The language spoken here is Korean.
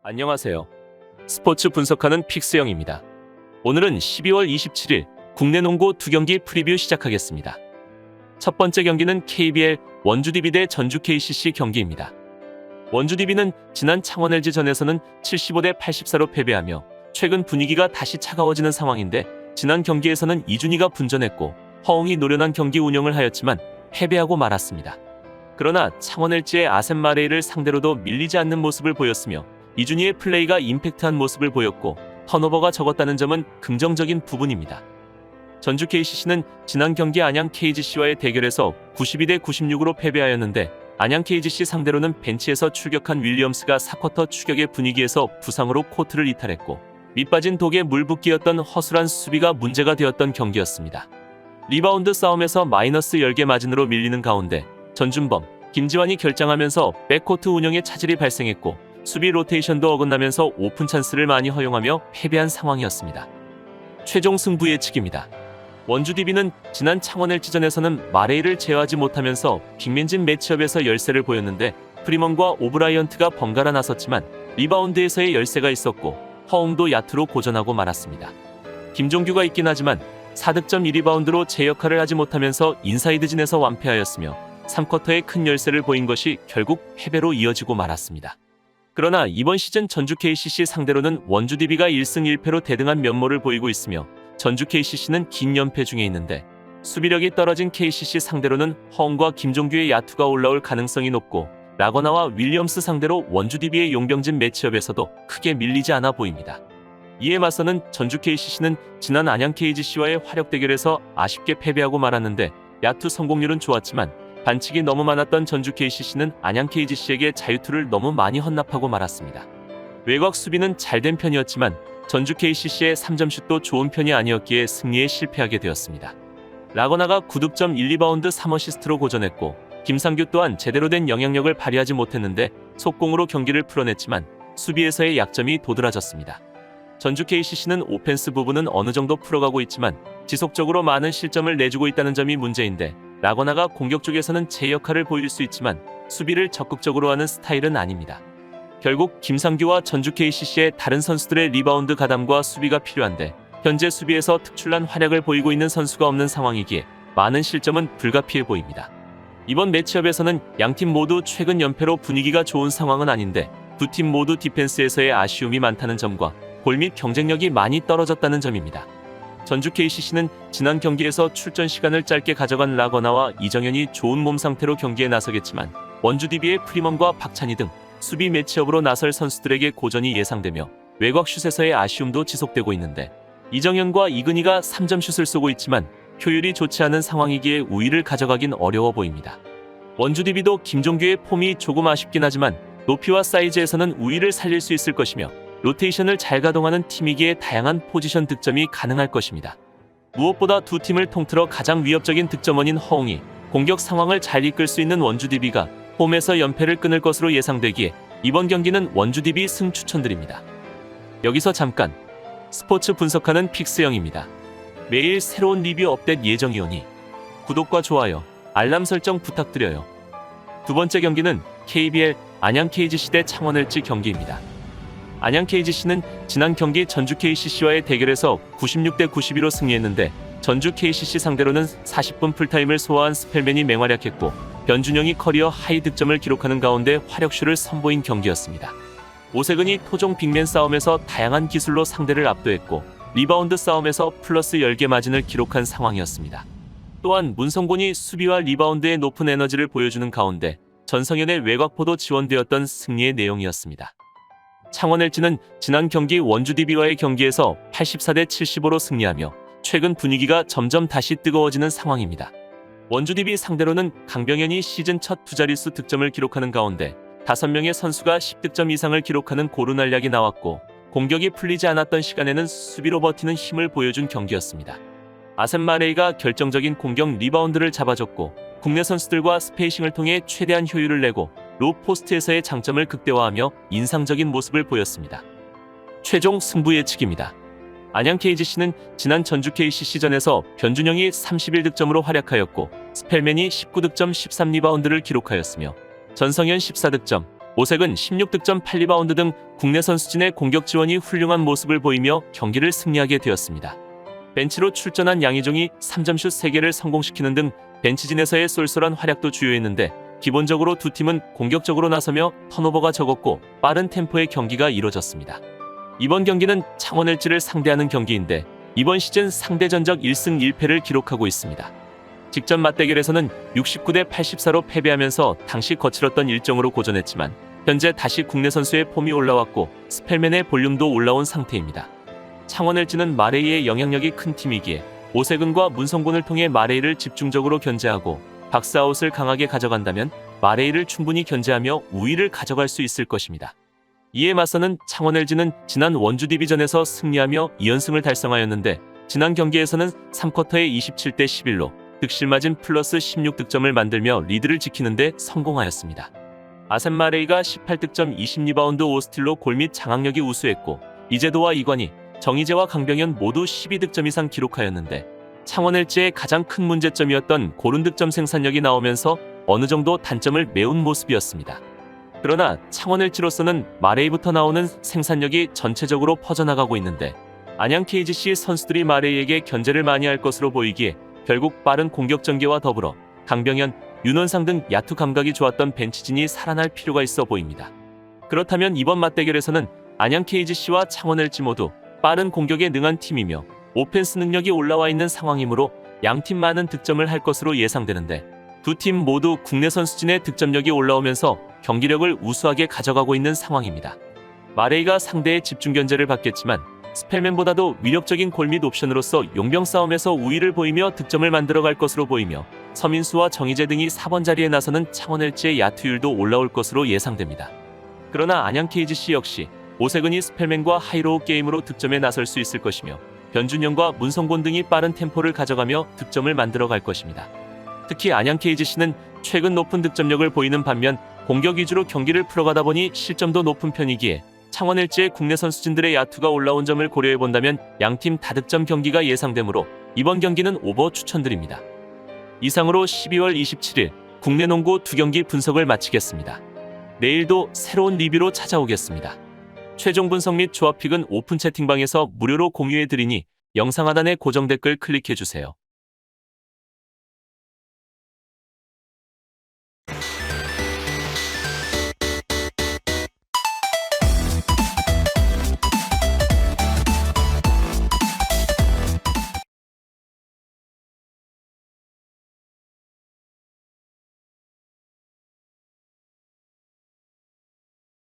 안녕하세요. 스포츠 분석하는 픽스영입니다. 오늘은 12월 27일 국내 농구 2경기 프리뷰 시작하겠습니다. 첫 번째 경기는 KBL 원주 DB 대 전주 KCC 경기입니다. 원주 DB는 지난 창원 LG전에서는 75대 84로 패배하며 최근 분위기가 다시 차가워지는 상황인데, 지난 경기에서는 이준희가 분전했고 허웅이 노련한 경기 운영을 하였지만 패배하고 말았습니다. 그러나 창원 LG의 아셈 마레이를 상대로도 밀리지 않는 모습을 보였으며, 이준희의 플레이가 임팩트한 모습을 보였고 턴오버가 적었다는 점은 긍정적인 부분입니다. 전주 KCC는 지난 경기 안양 KGC와의 대결에서 92대 96으로 패배하였는데, 안양 KGC 상대로는 벤치에서 출격한 윌리엄스가 4쿼터 추격의 분위기에서 부상으로 코트를 이탈했고, 밑빠진 독에 물 붓기였던 허술한 수비가 문제가 되었던 경기였습니다. 리바운드 싸움에서 마이너스 10개 마진으로 밀리는 가운데 전준범, 김지환이 결장하면서 백코트 운영에 차질이 발생했고, 수비 로테이션도 어긋나면서 오픈 찬스를 많이 허용하며 패배한 상황이었습니다. 최종 승부 예측입니다. 원주 DB는 지난 창원 LG전에서는 마레이를 제어하지 못하면서 빅맨진 매치업에서 열세를 보였는데, 프리먼과 오브라이언트가 번갈아 나섰지만 리바운드에서의 열세가 있었고 허웅도 야투로 고전하고 말았습니다. 김종규가 있긴 하지만 4득점 1리바운드로 제 역할을 하지 못하면서 인사이드진에서 완패하였으며 3쿼터에 큰 열세를 보인 것이 결국 패배로 이어지고 말았습니다. 그러나 이번 시즌 전주 KCC 상대로는 원주 DB가 1승 1패로 대등한 면모를 보이고 있으며, 전주 KCC는 긴 연패 중에 있는데 수비력이 떨어진 KCC 상대로는 허웅과 김종규의 야투가 올라올 가능성이 높고, 라거나와 윌리엄스 상대로 원주 DB의 용병진 매치업에서도 크게 밀리지 않아 보입니다. 이에 맞서는 전주 KCC는 지난 안양 KGC와의 화력 대결에서 아쉽게 패배하고 말았는데, 야투 성공률은 좋았지만 반칙이 너무 많았던 전주 KCC는 안양 KGC에게 자유투를 너무 많이 헌납하고 말았습니다. 외곽 수비는 잘된 편이었지만 전주 KCC의 3점슛도 좋은 편이 아니었기에 승리에 실패하게 되었습니다. 라거나가 9득점 1리바운드 3어시스트로 고전했고, 김상규 또한 제대로 된 영향력을 발휘하지 못했는데 속공으로 경기를 풀어냈지만 수비에서의 약점이 도드라졌습니다. 전주 KCC는 오펜스 부분은 어느 정도 풀어가고 있지만 지속적으로 많은 실점을 내주고 있다는 점이 문제인데, 라거나가 공격 쪽에서는 제 역할을 보일 수 있지만 수비를 적극적으로 하는 스타일은 아닙니다. 결국 김상규와 전주 KCC의 다른 선수들의 리바운드 가담과 수비가 필요한데, 현재 수비에서 특출난 활약을 보이고 있는 선수가 없는 상황이기에 많은 실점은 불가피해 보입니다. 이번 매치업에서는 양팀 모두 최근 연패로 분위기가 좋은 상황은 아닌데, 두 팀 모두 디펜스에서의 아쉬움이 많다는 점과 골 및 경쟁력이 많이 떨어졌다는 점입니다. 전주 KCC는 지난 경기에서 출전 시간을 짧게 가져간 라거나와 이정현이 좋은 몸 상태로 경기에 나서겠지만, 원주 DB의 프리먼과 박찬희 등 수비 매치업으로 나설 선수들에게 고전이 예상되며 외곽 슛에서의 아쉬움도 지속되고 있는데, 이정현과 이근희가 3점 슛을 쏘고 있지만 효율이 좋지 않은 상황이기에 우위를 가져가긴 어려워 보입니다. 원주 DB도 김종규의 폼이 조금 아쉽긴 하지만 높이와 사이즈에서는 우위를 살릴 수 있을 것이며, 로테이션을 잘 가동하는 팀이기에 다양한 포지션 득점이 가능할 것입니다. 무엇보다 두 팀을 통틀어 가장 위협적인 득점원인 허웅이 공격 상황을 잘 이끌 수 있는 원주 DB가 홈에서 연패를 끊을 것으로 예상되기에 이번 경기는 원주 DB 승 추천드립니다. 여기서 잠깐 스포츠 분석하는 픽스영입니다. 매일 새로운 리뷰 업데이트 예정이오니 구독과 좋아요, 알람 설정 부탁드려요. 두 번째 경기는 KBL 안양 KGC 대 창원 LG 경기입니다. 안양 KGC는 지난 경기 전주 KCC와의 대결에서 96대 92로 승리했는데, 전주 KCC 상대로는 40분 풀타임을 소화한 스펠맨이 맹활약했고 변준영이 커리어 하이 득점을 기록하는 가운데 화력쇼를 선보인 경기였습니다. 오세근이 토종 빅맨 싸움에서 다양한 기술로 상대를 압도했고, 리바운드 싸움에서 플러스 10개 마진을 기록한 상황이었습니다. 또한 문성곤이 수비와 리바운드의 높은 에너지를 보여주는 가운데 전성현의 외곽포도 지원되었던 승리의 내용이었습니다. 창원 LG는 지난 경기 원주 DB와의 경기에서 84대 75로 승리하며 최근 분위기가 점점 다시 뜨거워지는 상황입니다. 원주 DB 상대로는 강병현이 시즌 첫 두 자릿수 득점을 기록하는 가운데 5명의 선수가 10득점 이상을 기록하는 고루날약이 나왔고, 공격이 풀리지 않았던 시간에는 수비로 버티는 힘을 보여준 경기였습니다. 아셈 마레이가 결정적인 공격 리바운드를 잡아줬고, 국내 선수들과 스페이싱을 통해 최대한 효율을 내고 로 포스트에서의 장점을 극대화하며 인상적인 모습을 보였습니다. 최종 승부 예측입니다. 안양 KGC는 지난 전주 KCC전에서 변준영이 31득점으로 활약하였고, 스펠맨이 19득점 13리바운드를 기록하였으며 전성현 14득점, 오색은 16득점 8리바운드 등 국내 선수진의 공격 지원이 훌륭한 모습을 보이며 경기를 승리하게 되었습니다. 벤치로 출전한 양희종이 3점슛 3개를 성공시키는 등 벤치진에서의 쏠쏠한 활약도 주요했는데 기본적으로 두 팀은 공격적으로 나서며 턴오버가 적었고 빠른 템포의 경기가 이뤄졌습니다. 이번 경기는 창원 LG를 상대하는 경기인데 이번 시즌 상대 전적 1승 1패를 기록하고 있습니다. 직전 맞대결에서는 69대 84로 패배하면서 당시 거칠었던 일정으로 고전했지만 현재 다시 국내 선수의 폼이 올라왔고 스펠맨의 볼륨도 올라온 상태입니다. 창원 LG는 마레이의 영향력이 큰 팀이기에 오세근과 문성곤을 통해 마레이를 집중적으로 견제하고 박스아웃을 강하게 가져간다면 마레이를 충분히 견제하며 우위를 가져갈 수 있을 것입니다. 이에 맞서는 창원 LG는 지난 원주 디비전에서 승리하며 2연승을 달성하였는데 지난 경기에서는 3쿼터에 27대 11로 득실마진 플러스 16득점을 만들며 리드를 지키는 데 성공하였습니다. 아셈 마레이가 18득점 20리바운드 5스틸로 골 및 장악력이 우수했고 이재도와 이관희, 정희재와 강병현 모두 12득점 이상 기록하였는데 창원 LG의 가장 큰 문제점이었던 고른 득점 생산력이 나오면서 어느 정도 단점을 메운 모습이었습니다. 그러나 창원 LG로서는 마레이부터 나오는 생산력이 전체적으로 퍼져나가고 있는데 안양 KGC 선수들이 마레이에게 견제를 많이 할 것으로 보이기에 결국 빠른 공격 전개와 더불어 강병현, 윤원상 등 야투 감각이 좋았던 벤치진이 살아날 필요가 있어 보입니다. 그렇다면 이번 맞대결에서는 안양 KGC와 창원 LG 모두 빠른 공격에 능한 팀이며 오펜스 능력이 올라와 있는 상황이므로 양팀 많은 득점을 할 것으로 예상되는데 두 팀 모두 국내 선수진의 득점력이 올라오면서 경기력을 우수하게 가져가고 있는 상황입니다. 마레이가 상대의 집중 견제를 받겠지만 스펠맨보다도 위력적인 골 및 옵션으로서 용병 싸움에서 우위를 보이며 득점을 만들어갈 것으로 보이며 서민수와 정희재 등이 4번 자리에 나서는 창원 LG의 야투율도 올라올 것으로 예상됩니다. 그러나 안양 KGC 역시 오세근이 스펠맨과 하이로우 게임으로 득점에 나설 수 있을 것이며 변준영과 문성곤 등이 빠른 템포를 가져가며 득점을 만들어갈 것입니다. 특히 안양 KGC는 최근 높은 득점력을 보이는 반면 공격 위주로 경기를 풀어가다 보니 실점도 높은 편이기에 창원 LG의 국내 선수진들의 야투가 올라온 점을 고려해본다면 양팀 다득점 경기가 예상되므로 이번 경기는 오버 추천드립니다. 이상으로 12월 27일 국내 농구 2경기 분석을 마치겠습니다. 내일도 새로운 리뷰로 찾아오겠습니다. 최종 분석 및 조합픽은 오픈 채팅방에서 무료로 공유해드리니 영상 하단의 고정 댓글 클릭해주세요.